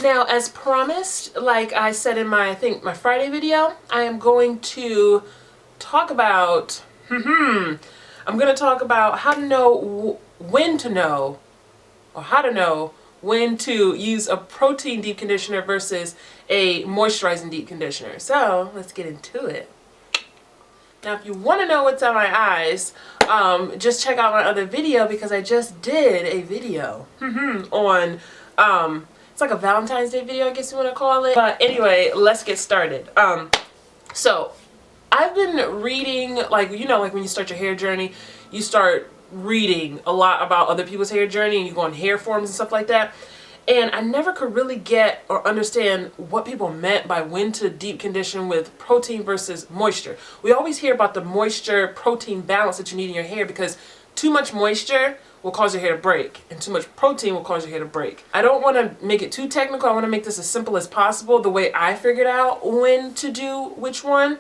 Now, as promised, like I said in my, I think my Friday video, I am going to talk about, I'm going to talk about how to know when to know, or how to know when to use a protein deep conditioner versus a moisturizing deep conditioner. So let's get into it. Now, if you want to know what's on my eyes, just check out my other video because I just did a video on, it's like a Valentine's Day video, I guess you want to call it. But anyway, let's get started. So I've been reading, like, you know, like when you start your hair journey, you start reading a lot about other people's hair journey and you go on hair forums and stuff like that. And I never could really get or understand what people meant by when to deep condition with protein versus moisture. We always hear about the moisture protein balance that you need in your hair because too much moisture will cause your hair to break and too much protein will cause your hair to break. I don't want to make it too technical. I want to make this as simple as possible the way I figured out when to do which one.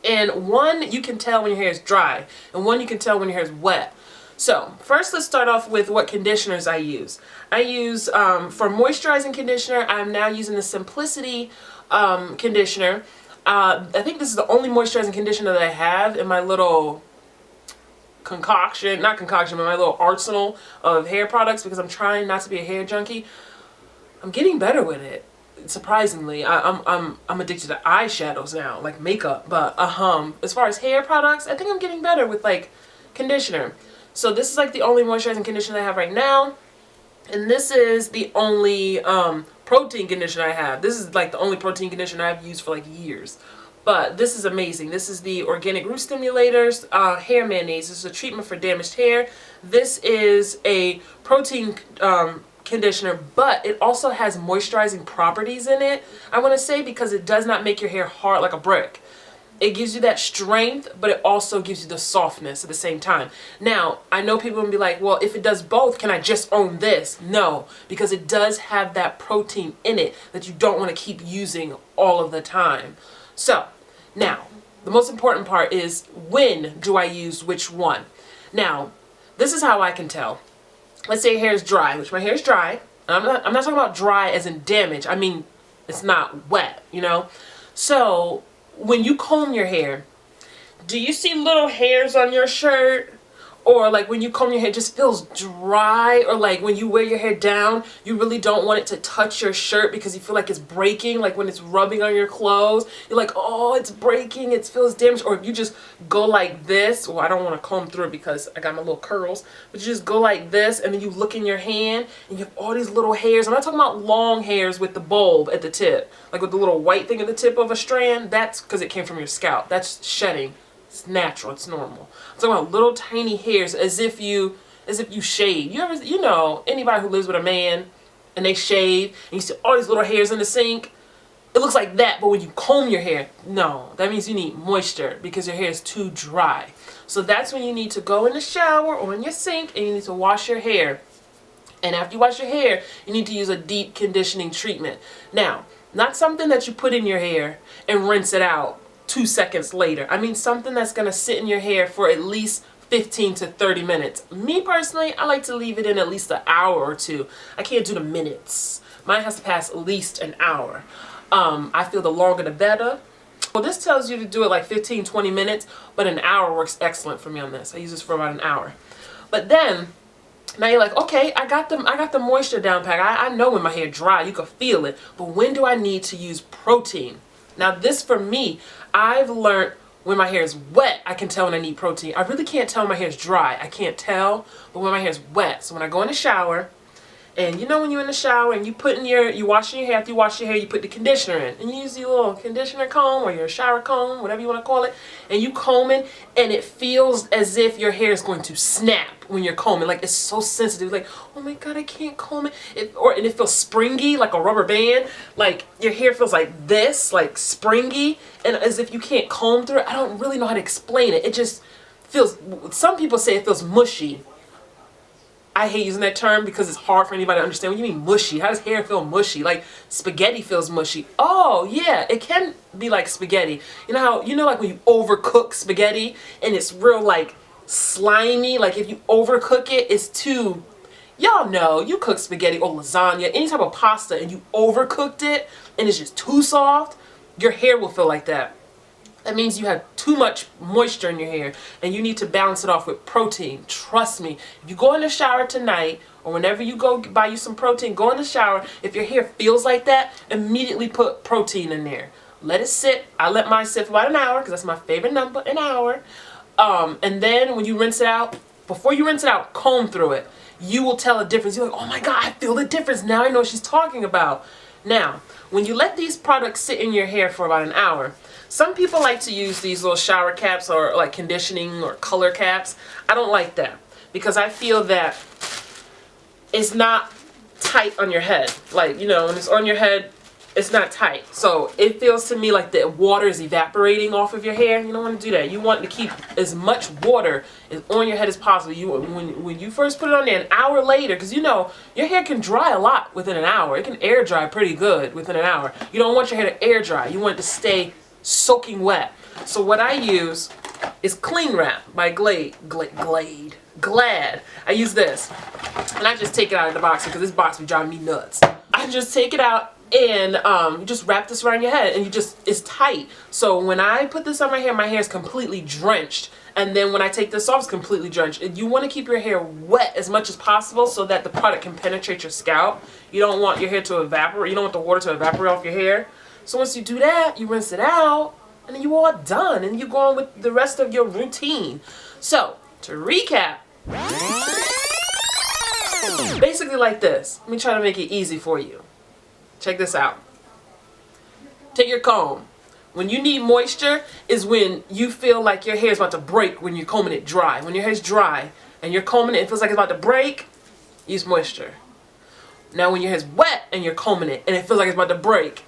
And one, you can tell when your hair is dry, and one, you can tell when your hair is wet. So first, let's start off with what conditioners I use. I use, for moisturizing conditioner, I'm now using the Simplicity conditioner. I think this is the only moisturizing conditioner that I have in my little concoction, not concoction, but my little arsenal of hair products because I'm trying not to be a hair junkie. I'm getting better with it. Surprisingly, I'm addicted to eyeshadows now, like makeup. But as far as hair products, I think I'm getting better with like conditioner. So this is like the only moisturizing conditioner I have right now, and this is the only protein conditioner I have. This is like the only protein conditioner I've used for like years. But this is amazing. This is the Organic Root Stimulators Hair Mayonnaise. This is a treatment for damaged hair. This is a protein conditioner, but it also has moisturizing properties in it, I want to say, because it does not make your hair hard like a brick. It gives you that strength, but it also gives you the softness at the same time. Now, I know people will be like, well, if it does both, can I just own this? No, because it does have that protein in it that you don't want to keep using all of the time. So, now, the most important part is when do I use which one? Now, this is how I can tell. Let's say your hair is dry, which my hair is dry. I'm not talking about dry as in damage. I mean, it's not wet, you know? So when you comb your hair, do you see little hairs on your shirt? Or like when you comb your hair, it just feels dry? Or like when you wear your hair down, you really don't want it to touch your shirt because you feel like it's breaking, like when it's rubbing on your clothes. You're like, oh, it's breaking, it feels damaged. Or if you just go like this, well, I don't want to comb through it because I got my little curls, but you just go like this and then you look in your hand and you have all these little hairs. I'm not talking about long hairs with the bulb at the tip, like with the little white thing at the tip of a strand. That's because it came from your scalp. That's shedding. It's natural, it's normal. I'm talking about little tiny hairs as if you shave. You know, anybody who lives with a man and they shave and you see all these little hairs in the sink, it looks like that, but when you comb your hair, no, that means you need moisture because your hair is too dry. So that's when you need to go in the shower or in your sink and you need to wash your hair. And after you wash your hair, you need to use a deep conditioning treatment. Now, not something that you put in your hair and rinse it out 2 seconds later. I mean something that's going to sit in your hair for at least 15 to 30 minutes. Me personally, I like to leave it in at least an hour or two. I can't do the minutes. Mine has to pass at least an hour. I feel the longer the better. Well, this tells you to do it like 15-20 minutes, but an hour works excellent for me on this. I use this for about an hour. But then now you're like, okay, I got the moisture down pat. I know when my hair dry, you can feel it. But when do I need to use protein? Now this for me, I've learned when my hair is wet, I can tell when I need protein. I really can't tell when my hair is dry. I can't tell, but when my hair is wet. So when I go in the shower, and you know when you're in the shower and you washing your hair, after you wash your hair, you put the conditioner in. And you use your little conditioner comb or your shower comb, whatever you want to call it, and you comb it, and it feels as if your hair is going to snap when you're combing. Like, it's so sensitive. Like, oh my God, I can't comb it. And it feels springy, like a rubber band. Like, your hair feels like this, like springy, and as if you can't comb through it. I don't really know how to explain it. It just feels, some people say it feels mushy. I hate using that term because it's hard for anybody to understand. What do you mean mushy? How does hair feel mushy? Like spaghetti feels mushy. Oh yeah, it can be like spaghetti. You know how, like when you overcook spaghetti and it's real like slimy, like if you overcook it, it's too, Y'all know, you cook spaghetti or lasagna, any type of pasta, and you overcooked it and it's just too soft, your hair will feel like that. That means you have too much moisture in your hair and you need to balance it off with protein. Trust me, if you go in the shower tonight or whenever you go buy you some protein, go in the shower. If your hair feels like that, immediately put protein in there. Let it sit. I let mine sit for about an hour because that's my favorite number, an hour. And then when you rinse it out, before you rinse it out, comb through it. You will tell a difference. You're like, oh my God, I feel the difference. Now I know what she's talking about. Now, when you let these products sit in your hair for about an hour, some people like to use these little shower caps or like conditioning or color caps. I don't like that because I feel that it's not tight on your head. Like, you know, when it's on your head, it's not tight. So it feels to me like the water is evaporating off of your hair. You don't want to do that. You want to keep as much water on your head as possible. When you first put it on there, an hour later, because you know your hair can dry a lot within an hour. It can air dry pretty good within an hour. You don't want your hair to air dry. You want it to stay soaking wet. So what I use is Clean Wrap by Glad. I use this, and I just take it out of the box because this box be driving me nuts. I just take it out and you just wrap this around your head and it's tight. So when I put this on my hair is completely drenched. And then when I take this off, it's completely drenched. And you want to keep your hair wet as much as possible so that the product can penetrate your scalp. You don't want your hair to evaporate. You don't want the water to evaporate off your hair. So once you do that, you rinse it out and then you're all done and you go on with the rest of your routine. So to recap, basically like this. Let me try to make it easy for you. Check this out. Take your comb. When you need moisture is when you feel like your hair is about to break when you're combing it dry. When your hair's dry and you're combing it, it feels like it's about to break, use moisture. Now when your hair's wet and you're combing it and it feels like it's about to break,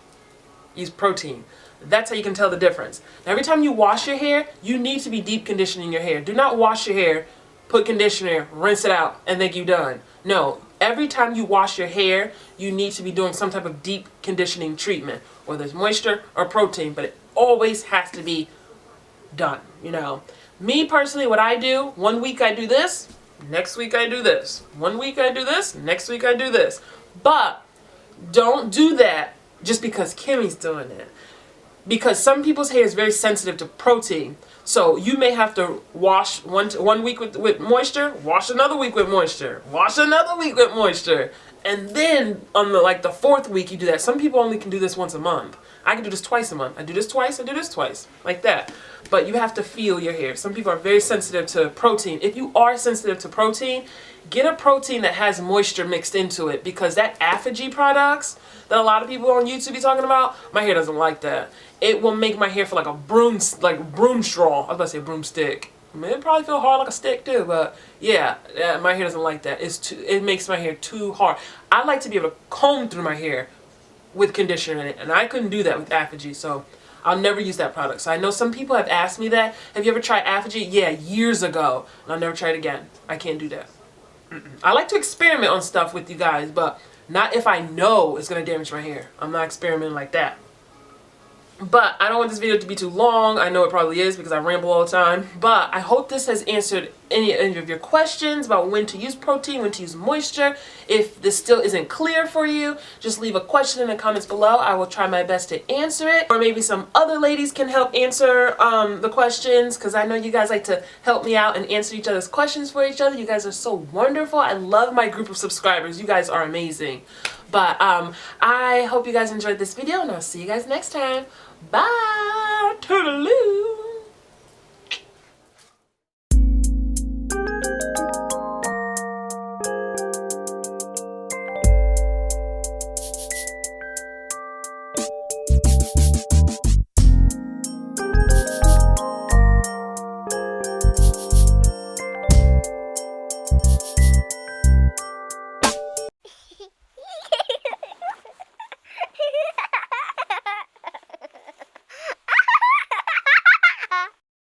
use protein. That's how you can tell the difference. Now every time you wash your hair, you need to be deep conditioning your hair. Do not wash your hair, put conditioner, rinse it out, and think you're done. No. Every time you wash your hair, you need to be doing some type of deep conditioning treatment, whether it's moisture or protein, but it always has to be done, you know. Me personally, what I do, 1 week I do this, next week I do this. 1 week I do this, next week I do this. But don't do that just because Kimmy's doing it. Because some people's hair is very sensitive to protein. So you may have to wash one week with moisture, wash another week with moisture, wash another week with moisture. And then on the fourth week you do that. Some people only can do this once a month. I can do this twice a month. I do this twice, I do this twice. Like that. But you have to feel your hair. Some people are very sensitive to protein. If you are sensitive to protein, get a protein that has moisture mixed into it. Because that Affinity products that a lot of people on YouTube be talking about, my hair doesn't like that. It will make my hair feel like a broom straw. I was about to say broomstick. I mean, it probably feel hard like a stick too, but yeah, my hair doesn't like that. It makes my hair too hard. I like to be able to comb through my hair with conditioner in it, and I couldn't do that with Affinity, so I'll never use that product. So I know some people have asked me that. Have you ever tried Affinity? Yeah, years ago, and I'll never try it again. I can't do that. I like to experiment on stuff with you guys, but not if I know it's going to damage my hair. I'm not experimenting like that. But I don't want this video to be too long. I know it probably is because I ramble all the time. But I hope this has answered any of your questions about when to use protein, when to use moisture. If this still isn't clear for you, just leave a question in the comments below. I will try my best to answer it. Or maybe some other ladies can help answer the questions, because I know you guys like to help me out and answer each other's questions for each other. You guys are so wonderful. I love my group of subscribers. You guys are amazing. But I hope you guys enjoyed this video, and I'll see you guys next time. Bye! Toodaloo!